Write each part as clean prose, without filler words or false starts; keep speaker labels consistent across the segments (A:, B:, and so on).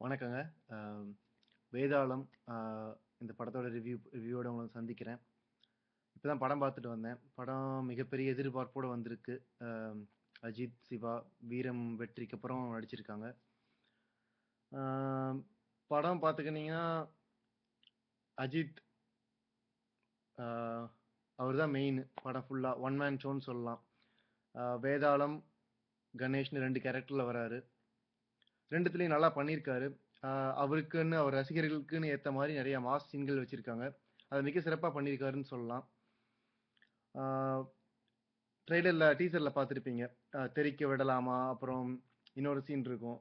A: வணக்கங்க. அ வேதாளம் அ இந்த படத்தோட ரிவ்யூவோட உங்கள சந்திக்கிறேன். இப்பதான் படம் பார்த்துட்டு வந்தேன். படம் மிகப்பெரிய எதிர்பார்ப்போட வந்திருக்கு. அ அஜித், சிவா, வீரம் வெற்றிக்கு அப்புறம் நடிச்சிருக்காங்க. அ படம் பார்த்துக்கிட்டீங்கன்னா, அஜித் அ அவர் தான் மெயின் படம் ஃபுல்லா. ஒன் மேன் ஷோன்னு சொல்லலாம். வேதாளம், கணேஷ்னு 2 கேரக்டர்ல வராரு. 2த்துலயும் நல்லா பண்ணியிருக்காரு. அ அவருக்குன்னு, அவர் ரசிகர்களுக்குன்னு ஏத்த மாரி நெறைய மாஸ் சீன்கள் வச்சிருக்காங்க. அத மிக சிறப்பா பண்ணியிருக்காருன்னு சொல்லலாம். ஆ டீசர்ல பார்த்திருப்பீங்க. தெறிக்க விடலாமா? அப்புறம் இன்னொரு சீன் இருக்கும்.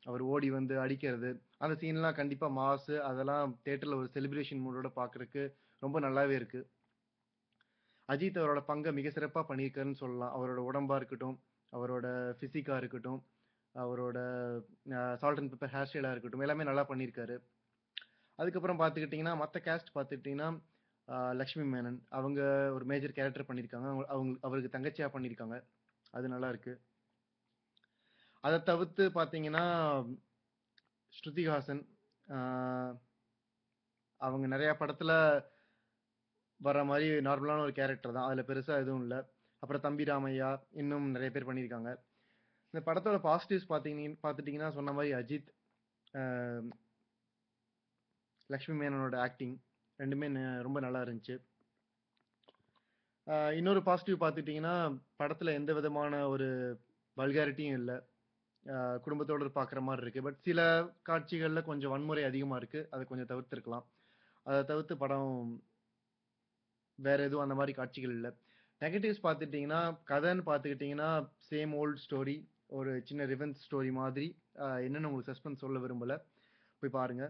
A: அவர் ஓடி வந்து அடிக்கிறது. அந்த சீன்லாம் கண்டிப்பா மாஸு. அதெல்லாம் தியேட்டர்ல ஒரு செலிப்ரேஷன் மூடோட பார்க்கறக்கு ரொம்ப நல்லாவே இருக்கு. அஜித் அவரோட பங்க மிக சிறப்பா பண்ணியிருக்காருன்னு சொல்லலாம். அவரோட உடம்பா இருக்கட்டும், அவரோட பிசிக்கா இருக்கட்டும், அவரோட சால்ட் அண்ட் பெப்பர் ஹேர் ஸ்டைலா இருக்கட்டும், எல்லாமே நல்லா பண்ணியிருக்காரு. அதுக்கப்புறம் பார்த்துக்கிட்டீங்கன்னா, மத்த கேஸ்ட் பார்த்துக்கிட்டீங்கன்னா, லக்ஷ்மி மேனன். அவங்க ஒரு மேஜர் கேரக்டர் பண்ணியிருக்காங்க. அவருக்கு தங்கச்சியா பண்ணியிருக்காங்க. அது நல்லா இருக்கு. அத தவிர்த்து பார்த்தீங்கன்னா, ஸ்ருதிஹாசன். ஆ அவங்க நெறைய படத்துல வர்ற மாரி நார்மலான ஒரு கேரக்டர் தான். அதுல பெருசா எதுவும் இல்ல. அப்புறம் தம்பி ராமையா, இன்னும் நெறைய பேர் பண்ணியிருக்காங்க. இந்த படத்தோட பாசிட்டிவ்ஸ் பார்த்துட்டீங்கன்னா, சொன்ன மாரி அஜித், அ லக்ஷ்மி மேனனோட ஆக்டிங் 2மே ரொம்ப நல்லா இருந்துச்சு. இன்னொரு பாசிட்டிவ் பார்த்துட்டீங்கன்னா, படத்துல எந்த விதமான ஒரு வல்காரிட்டியும் இல்ல. அ குடும்பத்தோட பார்க்குற மாரி இருக்கு. பட் சில காட்சிகள்ல கொஞ்சம் வன்முறை அதிகமா இருக்கு. அத கொஞ்சம் தவிர்த்திருக்கலாம். அத தவிர்த்து படம் வேற எதுவும் அந்த மாரி காட்சிகள் இல்ல. நெகட்டிவ்ஸ் பார்த்துட்டீங்கன்னா, கதைன்னு பார்த்துக்கிட்டீங்கன்னா, சேம் ஓல்ட் ஸ்டோரி. ஒரு சின்ன ரிவெஞ்ச் ஸ்டோரி மாதிரி. என்னன்னு உங்களுக்கு சஸ்பென்ஸ் சொல்ல விரும்பல. போய் பாருங்க.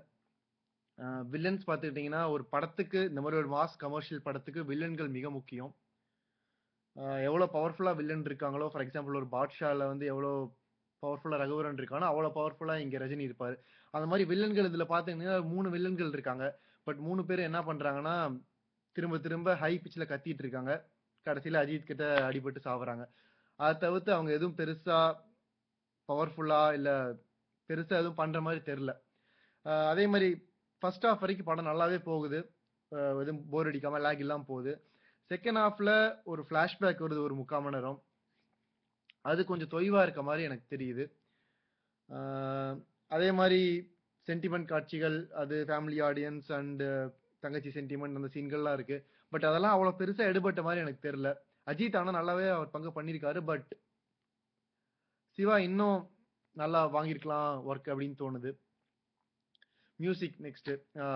A: வில்லன்ஸ் பார்த்துக்கிட்டீங்கன்னா, ஒரு படத்துக்கு இந்த மாரி ஒரு மாஸ் கமர்ஷியல் படத்துக்கு வில்லன்கள் மிக முக்கியம். எவ்வளோ பவர்ஃபுல்லா வில்லன் இருக்காங்களோ, ஃபார் எக்ஸாம்பிள் ஒரு பாட்ஷால வந்து எவ்வளோ பவர்ஃபுல்லா ரகுவரன் இருக்கானோ, அவ்வளோ பவர்ஃபுல்லா இங்க ரஜினி இருப்பாரு. அந்த மாரி வில்லன்கள் இதுல பார்த்தீங்கன்னா 3 வில்லன்கள் இருக்காங்க. பட் 3 பேரும் என்ன பண்றாங்கன்னா, திரும்ப திரும்ப ஹை பிட்ச்ல கத்திட்டு இருக்காங்க. கடைசில அஜித் கிட்ட அடிபட்டு சாவுறாங்க. அத தவிர்த்து அவங்க எதுவும் பெருசா பவர்ஃபுல்லா இல்ல பெருசா எதுவும் பண்ற மாரி தெரியல. அதே மாரி ஃபர்ஸ்ட் ஹாஃப் வரைக்கும் படம் நல்லாவே போகுது. எதுவும் போர் அடிக்காம லேக் இல்லாம போகுது. செகண்ட் ஹாஃப்ல ஒரு ஃபிளாஷ்பேக் வருது ஒரு 3/4 மணி நேரம். அது கொஞ்சம் தொய்வா இருக்க மாரி எனக்கு தெரியுது. ஆ அதே மாரி சென்டிமென்ட் காட்சிகள், அது ஃபேமிலி ஆடியன்ஸ் அண்ட் தங்கச்சி சென்டிமென்ட் அந்த சீன்கள்லாம் இருக்கு. பட் அதெல்லாம் அவ்வளோ பெருசா எடுபட்ட மாரி எனக்கு தெரியல. அஜித் ஆனா நல்லாவே அவர் பங்கு பண்ணியிருக்காரு. பட் சிவா இன்னும் நல்லா வாங்கியிருக்கலாம் வொர்க் அப்படின்னு தோணுது. Music next. ஆ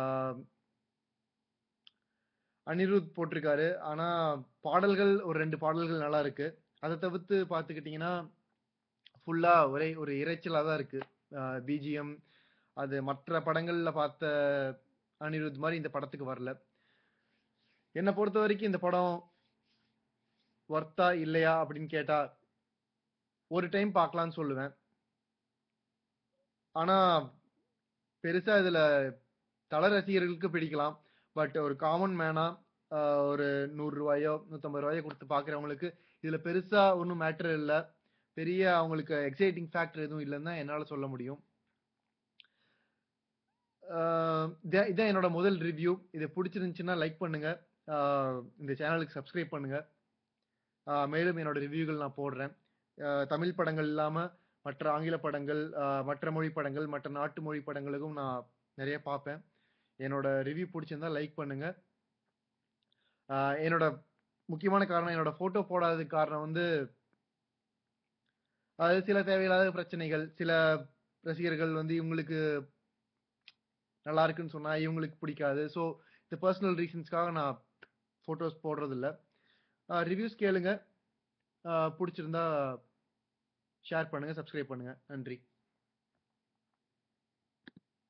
A: அனிருத் போட்டிருக்காரு. ஆனா பாடல்கள் ஒரு 2 பாடல்கள் நல்லா இருக்கு. அத தவிர்த்து பார்த்துக்கிட்டீங்கன்னா, ஃபுல்லா ஒரே ஒரு இரைச்சலா தான் இருக்கு. பிஜிஎம் அது மற்ற படங்கள்ல பார்த்த அனிருத் மாரி இந்த படத்துக்கு வரல. என்ன பொறுத்தவரைக்கும் இந்த படம் வொர்த்தா இல்லையா அப்படின்னு கேட்டா, ஒரு டைம் பார்க்கலாம்னு சொல்லுவேன். ஆனா பெருசா இதுல தல ரசிகர்களுக்கு பிடிக்கலாம். பட் ஒரு காமன் மேனா அ ஒரு ரூ. 100 ரூ. 150 குடுத்து பார்க்கிறவங்களுக்கு இதுல பெருசா ஒண்ணும் மேட்டர் இல்ல. பெரிய அவங்களுக்கு எக்ஸைட்டிங் ஃபேக்டர் எதுவும் இல்லன்னு தான் என்னால சொல்ல முடியும். ஆ இதான் என்னோட முதல் ரிவ்யூ. இது புடிச்சிருந்துச்சுன்னா லைக் பண்ணுங்க. ஆ இந்த சேனலுக்கு சப்ஸ்கிரைப் பண்ணுங்க. மேலும் என்னோட ரிவ்யூகள் நான் போடுறேன். தமிழ் படங்கள் இல்லாம மற்ற ஆங்கில படங்கள், மற்ற மொழி படங்கள், மற்ற நாட்டு மொழி படங்களுக்கும் நான் நெறைய பார்ப்பேன். என்னோட ரிவ்யூ புடிச்சிருந்தா லைக் பண்ணுங்க. ஆ என்னோட முக்கியமான காரணம் என்னோட ஃபோட்டோ போடாததுக்கு காரணம் வந்து, அது சில தேவையில்லாத பிரச்சனைகள். சில ரசிகர்கள் வந்து இவங்களுக்கு நல்லா இருக்குன்னு சொன்னா, இவங்களுக்கு பிடிக்காது. ஸோ, இந்த பெர்சனல் ரீசன்ஸ்க்காக நான் ஃபோட்டோஸ் போடுறதில்ல. ரிவ்யூஸ் கேளுங்க. புடிச்சிருந்தா ஷேர் பண்ணுங்க, சப்ஸ்கிரைப் பண்ணுங்க. நன்றி.